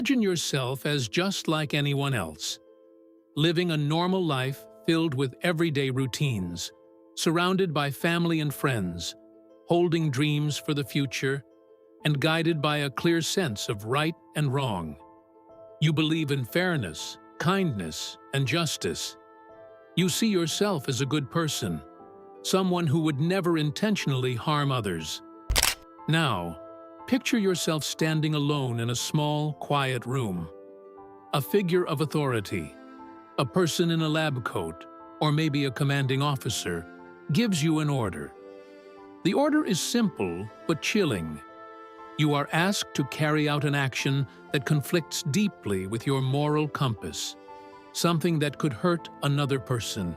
Imagine yourself as just like anyone else, living a normal life filled with everyday routines, surrounded by family and friends, holding dreams for the future, and guided by a clear sense of right and wrong. You believe in fairness, kindness, and justice. You see yourself as a good person, someone who would never intentionally harm others. Now, picture yourself standing alone in a small, quiet room. A figure of authority, a person in a lab coat, or maybe a commanding officer, gives you an order. The order is simple but chilling. You are asked to carry out an action that conflicts deeply with your moral compass, something that could hurt another person.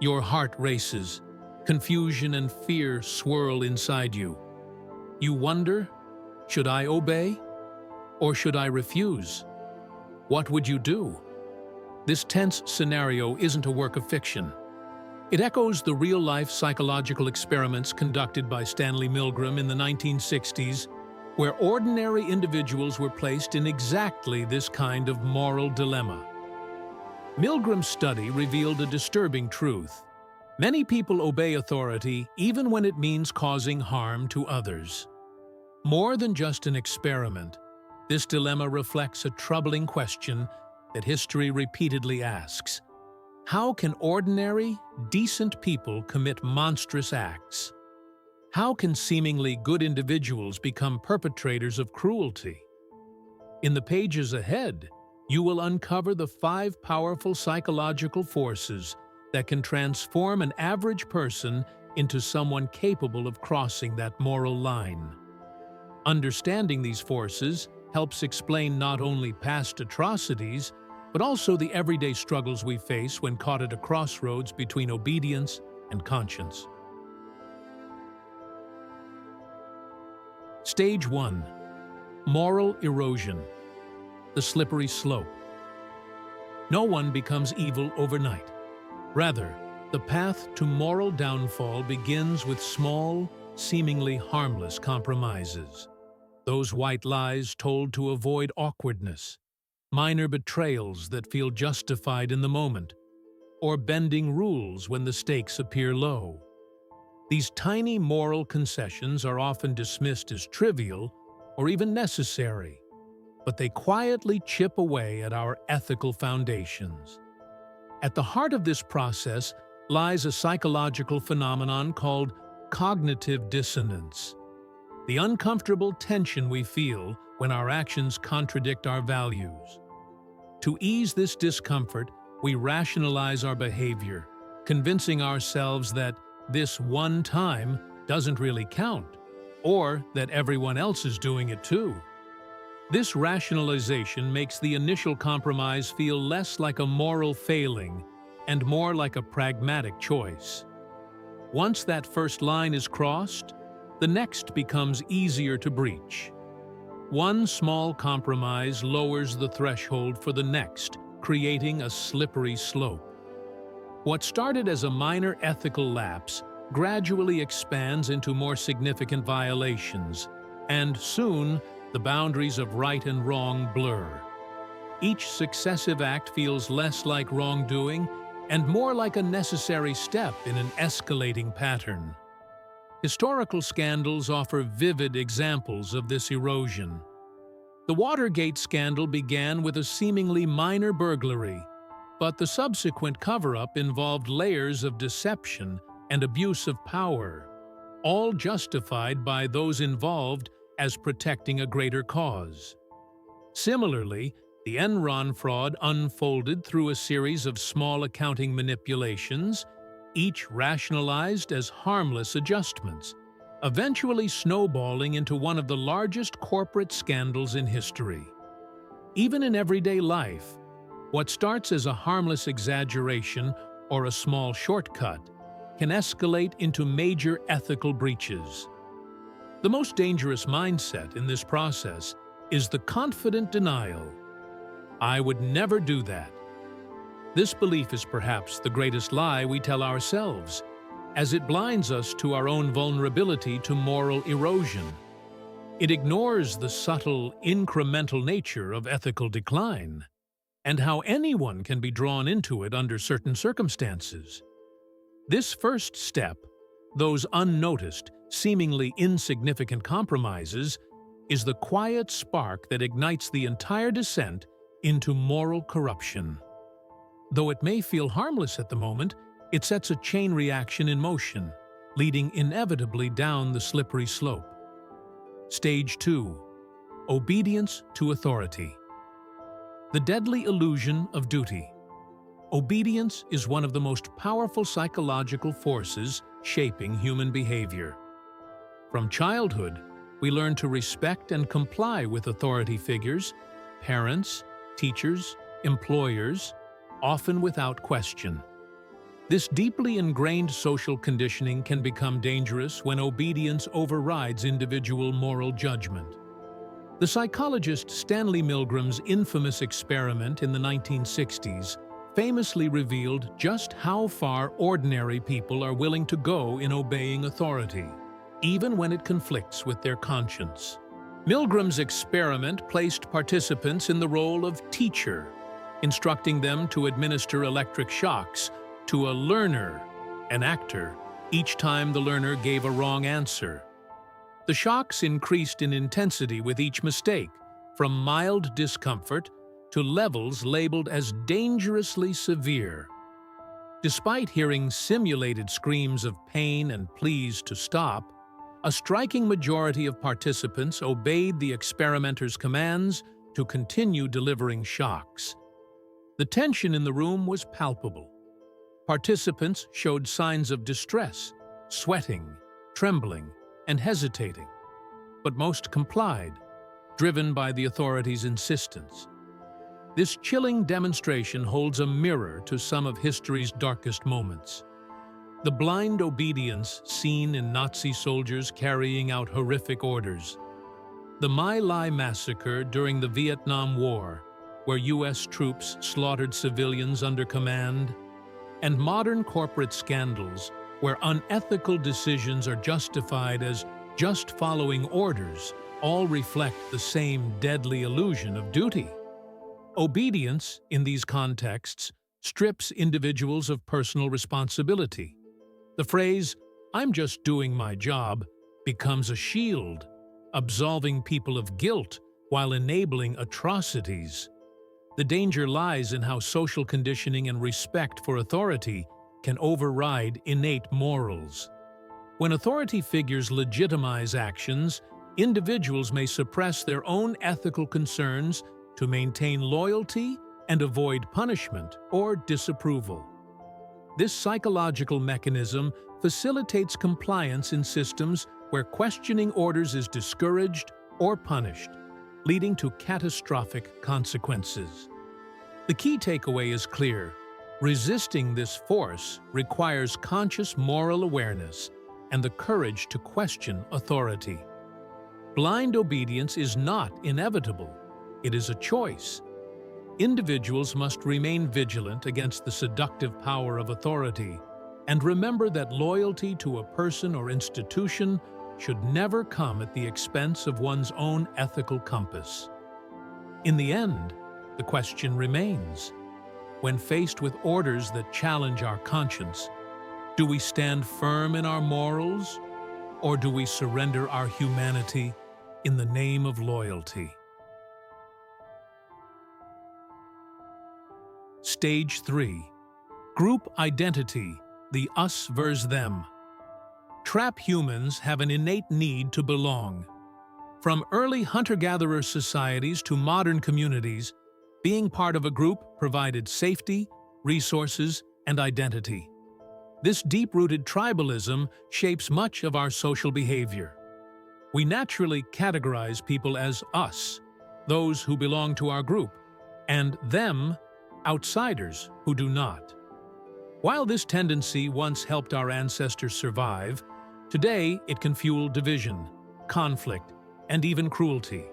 Your heart races, confusion and fear swirl inside you. You wonder, should I obey? Or should I refuse? What would you do? This tense scenario isn't a work of fiction. It echoes the real-life psychological experiments conducted by Stanley Milgram in the 1960s, where ordinary individuals were placed in exactly this kind of moral dilemma. Milgram's study revealed a disturbing truth. Many people obey authority even when it means causing harm to others. More than just an experiment, this dilemma reflects a troubling question that history repeatedly asks. How can ordinary, decent people commit monstrous acts? How can seemingly good individuals become perpetrators of cruelty? In the pages ahead, you will uncover the 5 powerful psychological forces that can transform an average person into someone capable of crossing that moral line. Understanding these forces helps explain not only past atrocities, but also the everyday struggles we face when caught at a crossroads between obedience and conscience. Stage 1. Moral erosion. The slippery slope. No one becomes evil overnight. Rather, the path to moral downfall begins with small, seemingly harmless compromises. Those white lies told to avoid awkwardness, minor betrayals that feel justified in the moment, or bending rules when the stakes appear low. These tiny moral concessions are often dismissed as trivial or even necessary, but they quietly chip away at our ethical foundations. At the heart of this process lies a psychological phenomenon called cognitive dissonance, the uncomfortable tension we feel when our actions contradict our values. To ease this discomfort, we rationalize our behavior, convincing ourselves that this one time doesn't really count, or that everyone else is doing it too. This rationalization makes the initial compromise feel less like a moral failing and more like a pragmatic choice. Once that first line is crossed, the next becomes easier to breach. One small compromise lowers the threshold for the next, creating a slippery slope. What started as a minor ethical lapse gradually expands into more significant violations, and soon the boundaries of right and wrong blur. Each successive act feels less like wrongdoing and more like a necessary step in an escalating pattern. Historical scandals offer vivid examples of this erosion. The Watergate scandal began with a seemingly minor burglary, but the subsequent cover-up involved layers of deception and abuse of power, all justified by those involved as protecting a greater cause. Similarly, the Enron fraud unfolded through a series of small accounting manipulations, each rationalized as harmless adjustments, eventually snowballing into one of the largest corporate scandals in history. Even in everyday life, what starts as a harmless exaggeration or a small shortcut can escalate into major ethical breaches. The most dangerous mindset in this process is the confident denial. I would never do that. This belief is perhaps the greatest lie we tell ourselves, as it blinds us to our own vulnerability to moral erosion. It ignores the subtle, incremental nature of ethical decline, and how anyone can be drawn into it under certain circumstances. This first step, those unnoticed, seemingly insignificant compromises, is the quiet spark that ignites the entire descent into moral corruption. Though it may feel harmless at the moment, it sets a chain reaction in motion, leading inevitably down the slippery slope. Stage 2. Obedience to authority. The deadly illusion of duty. Obedience is one of the most powerful psychological forces shaping human behavior. From childhood, we learn to respect and comply with authority figures, parents, teachers, employers, often without question. This deeply ingrained social conditioning can become dangerous when obedience overrides individual moral judgment. The psychologist Stanley Milgram's infamous experiment in the 1960s famously revealed just how far ordinary people are willing to go in obeying authority, even when it conflicts with their conscience. Milgram's experiment placed participants in the role of teacher, instructing them to administer electric shocks to a learner, an actor, each time the learner gave a wrong answer. The shocks increased in intensity with each mistake, from mild discomfort to levels labeled as dangerously severe. Despite hearing simulated screams of pain and pleas to stop, a striking majority of participants obeyed the experimenter's commands to continue delivering shocks. The tension in the room was palpable. Participants showed signs of distress, sweating, trembling, and hesitating, but most complied, driven by the authorities' insistence. This chilling demonstration holds a mirror to some of history's darkest moments. The blind obedience seen in Nazi soldiers carrying out horrific orders. The My Lai massacre during the Vietnam War, where U.S. troops slaughtered civilians under command, and modern corporate scandals where unethical decisions are justified as just following orders, all reflect the same deadly illusion of duty. Obedience, in these contexts, strips individuals of personal responsibility. The phrase, "I'm just doing my job," becomes a shield, absolving people of guilt while enabling atrocities. The danger lies in how social conditioning and respect for authority can override innate morals. When authority figures legitimize actions, individuals may suppress their own ethical concerns to maintain loyalty and avoid punishment or disapproval. This psychological mechanism facilitates compliance in systems where questioning orders is discouraged or punished, leading to catastrophic consequences. The key takeaway is clear. Resisting this force requires conscious moral awareness and the courage to question authority. Blind obedience is not inevitable. It is a choice. Individuals must remain vigilant against the seductive power of authority and remember that loyalty to a person or institution should never come at the expense of one's own ethical compass. In the end, the question remains: when faced with orders that challenge our conscience, do we stand firm in our morals, or do we surrender our humanity in the name of loyalty? Stage 3. Group identity, the us versus them. Trap humans have an innate need to belong. From early hunter-gatherer societies to modern communities, being part of a group provided safety, resources, and identity. This deep-rooted tribalism shapes much of our social behavior. We naturally categorize people as us, those who belong to our group, and them, outsiders who do not. While this tendency once helped our ancestors survive, today it can fuel division, conflict, and even cruelty.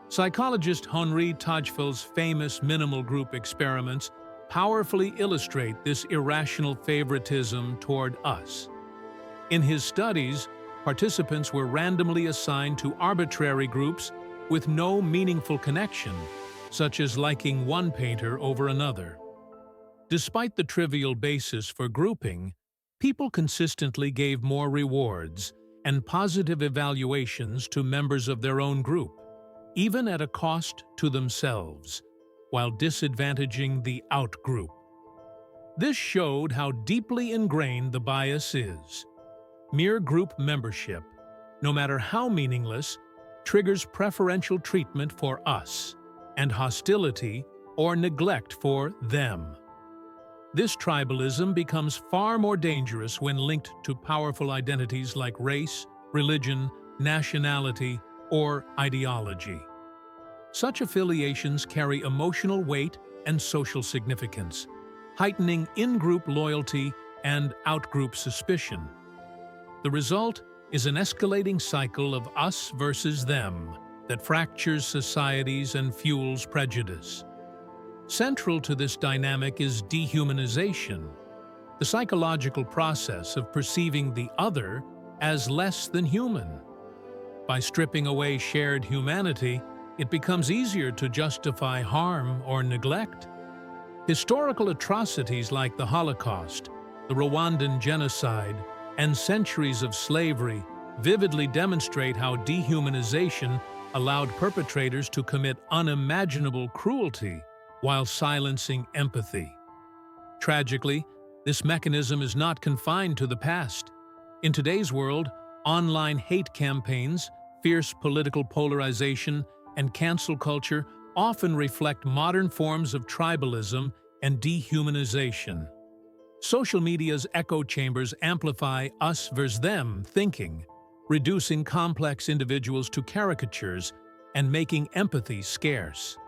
Psychologist Henri Tajfel's famous minimal group experiments powerfully illustrate this irrational favoritism toward us. In his studies, participants were randomly assigned to arbitrary groups with no meaningful connection, such as liking one painter over another. Despite the trivial basis for grouping, people consistently gave more rewards and positive evaluations to members of their own group, even at a cost to themselves, while disadvantaging the out-group. This showed how deeply ingrained the bias is. Mere group membership, no matter how meaningless, triggers preferential treatment for us and hostility or neglect for them. This tribalism becomes far more dangerous when linked to powerful identities like race, religion, nationality, or ideology. Such affiliations carry emotional weight and social significance, heightening in-group loyalty and out-group suspicion. The result is an escalating cycle of us versus them that fractures societies and fuels prejudice. Central to this dynamic is dehumanization, the psychological process of perceiving the other as less than human. By stripping away shared humanity, it becomes easier to justify harm or neglect. Historical atrocities like the Holocaust, the Rwandan genocide, and centuries of slavery vividly demonstrate how dehumanization allowed perpetrators to commit unimaginable cruelty while silencing empathy. Tragically, this mechanism is not confined to the past. In today's world, online hate campaigns, fierce political polarization, and cancel culture often reflect modern forms of tribalism and dehumanization. Social media's echo chambers amplify us versus them thinking, reducing complex individuals to caricatures and making empathy scarce.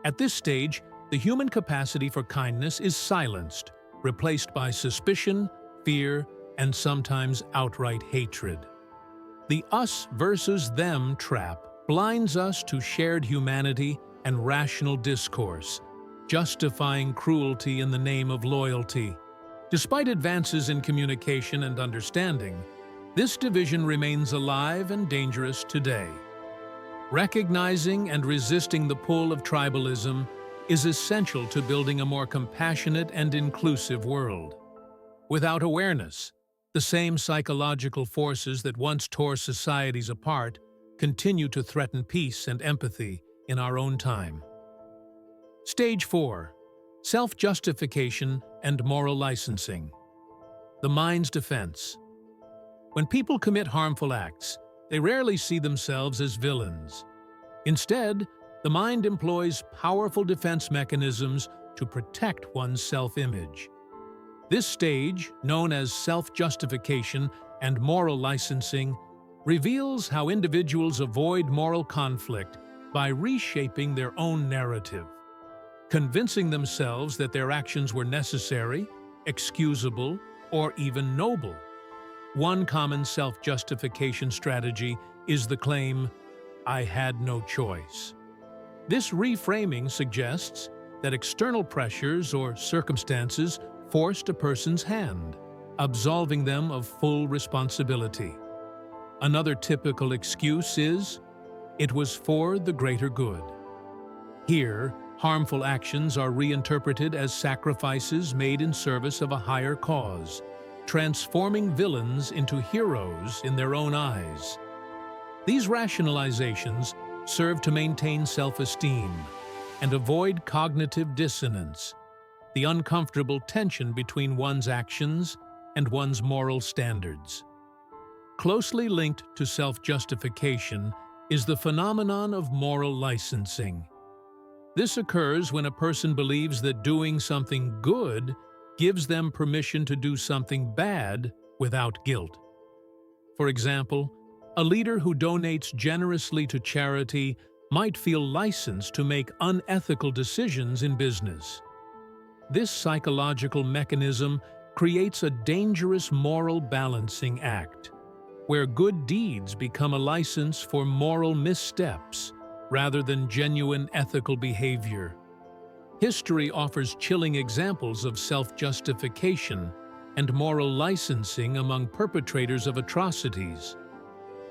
At this stage, the human capacity for kindness is silenced, replaced by suspicion, fear, and sometimes outright hatred. The us versus them trap blinds us to shared humanity and rational discourse, justifying cruelty in the name of loyalty. Despite advances in communication and understanding, this division remains alive and dangerous today. Recognizing and resisting the pull of tribalism is essential to building a more compassionate and inclusive world. Without awareness, the same psychological forces that once tore societies apart continue to threaten peace and empathy in our own time. Stage 4. Self-justification and moral licensing. The mind's defense. When people commit harmful acts, they rarely see themselves as villains. Instead, the mind employs powerful defense mechanisms to protect one's self-image. This stage, known as self-justification and moral licensing, reveals how individuals avoid moral conflict by reshaping their own narrative, convincing themselves that their actions were necessary, excusable, or even noble. One common self-justification strategy is the claim, "I had no choice." This reframing suggests that external pressures or circumstances forced a person's hand, absolving them of full responsibility. Another typical excuse is, "It was for the greater good." Here, harmful actions are reinterpreted as sacrifices made in service of a higher cause, transforming villains into heroes in their own eyes. These rationalizations serve to maintain self-esteem and avoid cognitive dissonance, the uncomfortable tension between one's actions and one's moral standards. Closely linked to self-justification is the phenomenon of moral licensing. This occurs when a person believes that doing something good gives them permission to do something bad without guilt. For example, a leader who donates generously to charity might feel licensed to make unethical decisions in business. This psychological mechanism creates a dangerous moral balancing act, where good deeds become a license for moral missteps rather than genuine ethical behavior. History offers chilling examples of self-justification and moral licensing among perpetrators of atrocities.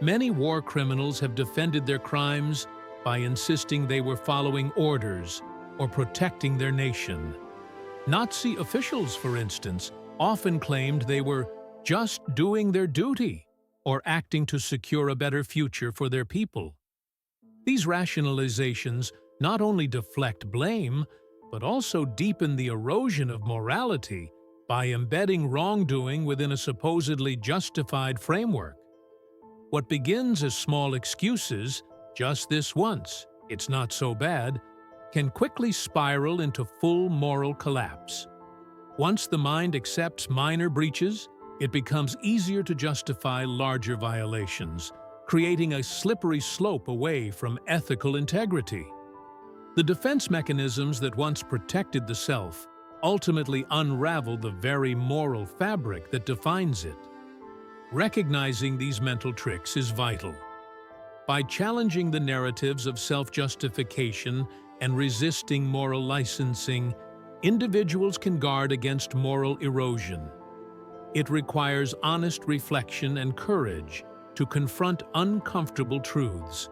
Many war criminals have defended their crimes by insisting they were following orders or protecting their nation. Nazi officials, for instance, often claimed they were just doing their duty or acting to secure a better future for their people. These rationalizations not only deflect blame, but also deepen the erosion of morality by embedding wrongdoing within a supposedly justified framework. What begins as small excuses, just this once, it's not so bad, can quickly spiral into full moral collapse. Once the mind accepts minor breaches, it becomes easier to justify larger violations, creating a slippery slope away from ethical integrity. The defense mechanisms that once protected the self ultimately unravel the very moral fabric that defines it. Recognizing these mental tricks is vital. By challenging the narratives of self-justification and resisting moral licensing, individuals can guard against moral erosion. It requires honest reflection and courage to confront uncomfortable truths.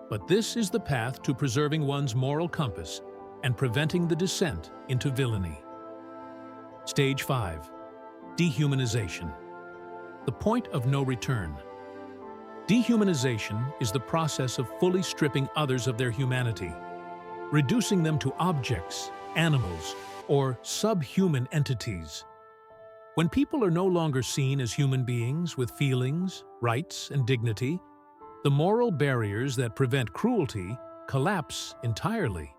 But this is the path to preserving one's moral compass and preventing the descent into villainy. Stage 5. Dehumanization. The point of no return. Dehumanization is the process of fully stripping others of their humanity, reducing them to objects, animals, or subhuman entities. When people are no longer seen as human beings with feelings, rights, and dignity, the moral barriers that prevent cruelty collapse entirely.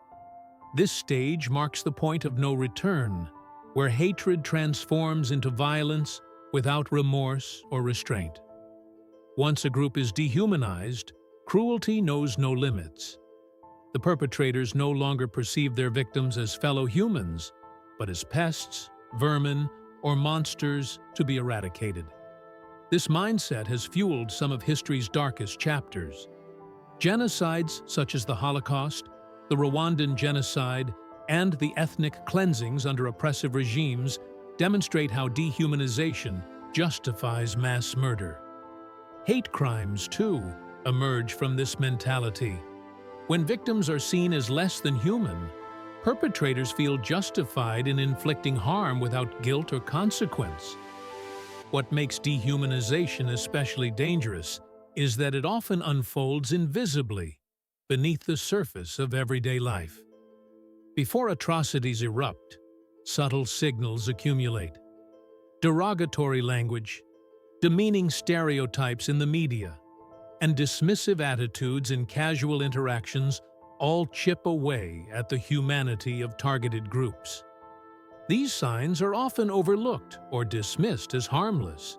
This stage marks the point of no return, where hatred transforms into violence without remorse or restraint. Once a group is dehumanized, cruelty knows no limits. The perpetrators no longer perceive their victims as fellow humans, but as pests, vermin, or monsters to be eradicated. This mindset has fueled some of history's darkest chapters. Genocides such as the Holocaust, the Rwandan genocide, and the ethnic cleansings under oppressive regimes demonstrate how dehumanization justifies mass murder. Hate crimes, too, emerge from this mentality. When victims are seen as less than human, perpetrators feel justified in inflicting harm without guilt or consequence. What makes dehumanization especially dangerous is that it often unfolds invisibly, beneath the surface of everyday life. Before atrocities erupt, subtle signals accumulate. Derogatory language, demeaning stereotypes in the media, and dismissive attitudes in casual interactions all chip away at the humanity of targeted groups. These signs are often overlooked or dismissed as harmless,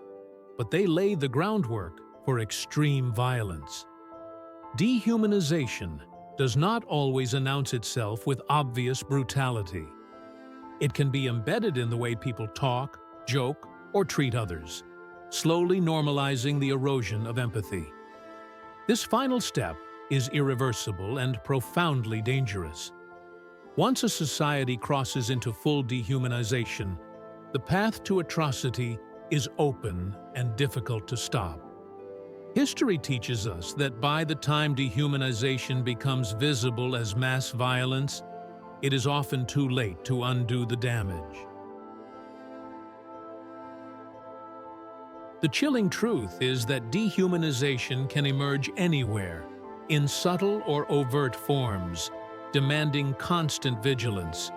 but they lay the groundwork for extreme violence. Dehumanization does not always announce itself with obvious brutality. It can be embedded in the way people talk, joke, or treat others, slowly normalizing the erosion of empathy. This final step is irreversible and profoundly dangerous. Once a society crosses into full dehumanization, the path to atrocity is open and difficult to stop. History teaches us that by the time dehumanization becomes visible as mass violence, it is often too late to undo the damage. The chilling truth is that dehumanization can emerge anywhere, in subtle or overt forms, demanding constant vigilance.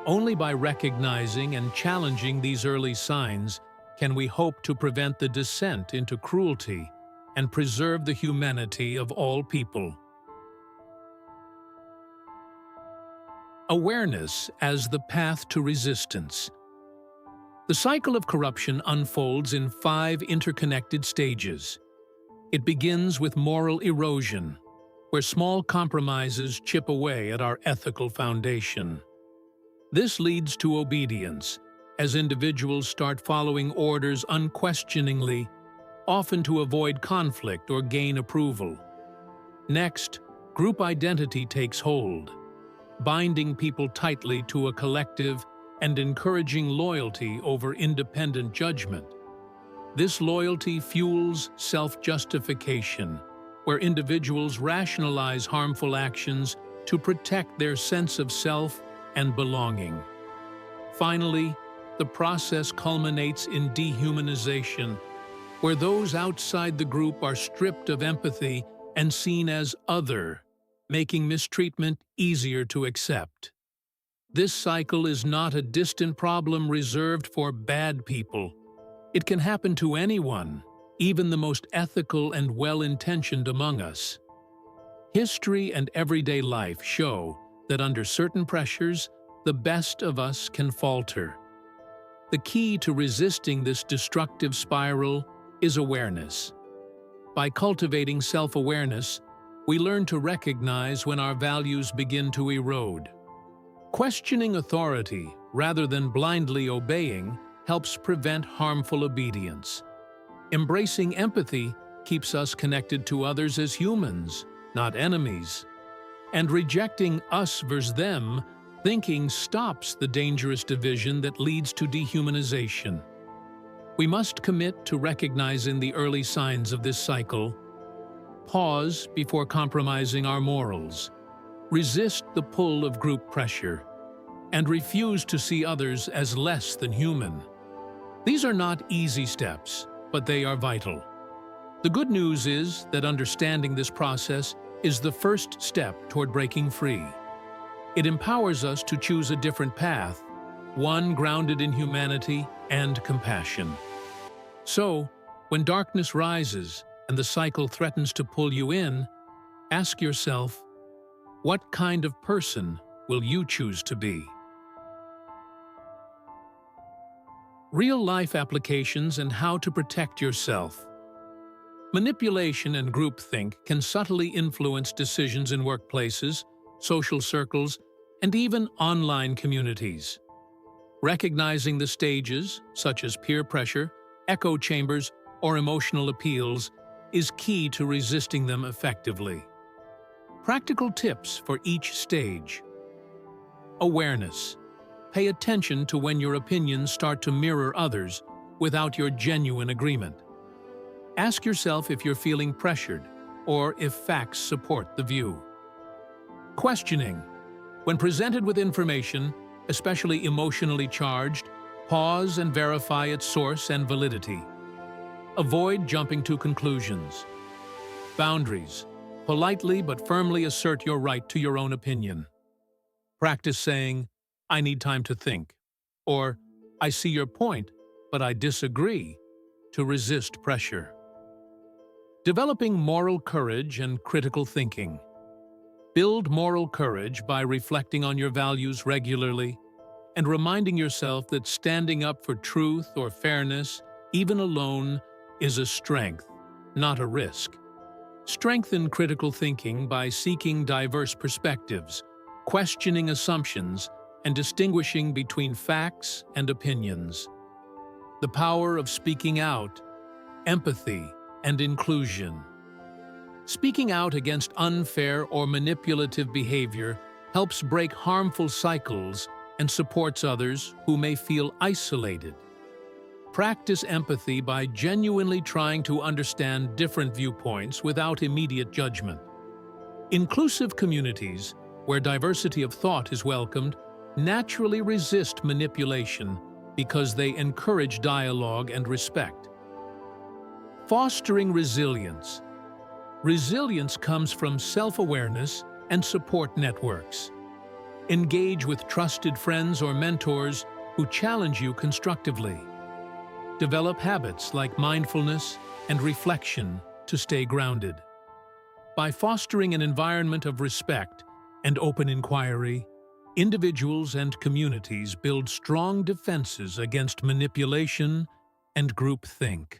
Only by recognizing and challenging these early signs can we hope to prevent the descent into cruelty and preserve the humanity of all people. Awareness as the path to resistance. The cycle of corruption unfolds in 5 interconnected stages. It begins with moral erosion, where small compromises chip away at our ethical foundation. This leads to obedience, as individuals start following orders unquestioningly, often to avoid conflict or gain approval. Next, group identity takes hold, binding people tightly to a collective and encouraging loyalty over independent judgment. This loyalty fuels self-justification, where individuals rationalize harmful actions to protect their sense of self and belonging. Finally, the process culminates in dehumanization, where those outside the group are stripped of empathy and seen as other, making mistreatment easier to accept. This cycle is not a distant problem reserved for bad people. It can happen to anyone, even the most ethical and well-intentioned among us. History and everyday life show that under certain pressures, the best of us can falter. The key to resisting this destructive spiral is awareness. By cultivating self-awareness, we learn to recognize when our values begin to erode. Questioning authority rather than blindly obeying helps prevent harmful obedience. Embracing empathy keeps us connected to others as humans, not enemies. And rejecting us versus them thinking stops the dangerous division that leads to dehumanization. We must commit to recognizing the early signs of this cycle, pause before compromising our morals, resist the pull of group pressure, and refuse to see others as less than human. These are not easy steps, but they are vital. The good news is that understanding this process is the first step toward breaking free. It empowers us to choose a different path, one grounded in humanity and compassion. So, when darkness rises and the cycle threatens to pull you in, ask yourself, what kind of person will you choose to be? Real-life applications and how to protect yourself. Manipulation and groupthink can subtly influence decisions in workplaces, social circles, and even online communities. Recognizing the stages, such as peer pressure, echo chambers, or emotional appeals, is key to resisting them effectively. Practical tips for each stage. Awareness. Pay attention to when your opinions start to mirror others without your genuine agreement. Ask yourself if you're feeling pressured or if facts support the view. Questioning. When presented with information, especially emotionally charged, pause and verify its source and validity. Avoid jumping to conclusions. Boundaries. Politely but firmly assert your right to your own opinion. Practice saying, "I need time to think," or "I see your point, but I disagree," to resist pressure. Developing moral courage and critical thinking. Build moral courage by reflecting on your values regularly and reminding yourself that standing up for truth or fairness, even alone, is a strength, not a risk. Strengthen critical thinking by seeking diverse perspectives, questioning assumptions, and distinguishing between facts and opinions. The power of speaking out, empathy, and inclusion. Speaking out against unfair or manipulative behavior helps break harmful cycles and supports others who may feel isolated. Practice empathy by genuinely trying to understand different viewpoints without immediate judgment. Inclusive communities, where diversity of thought is welcomed, naturally resist manipulation because they encourage dialogue and respect. Fostering resilience. Resilience comes from self-awareness and support networks. Engage with trusted friends or mentors who challenge you constructively. Develop habits like mindfulness and reflection to stay grounded. By fostering an environment of respect and open inquiry, individuals and communities build strong defenses against manipulation and groupthink.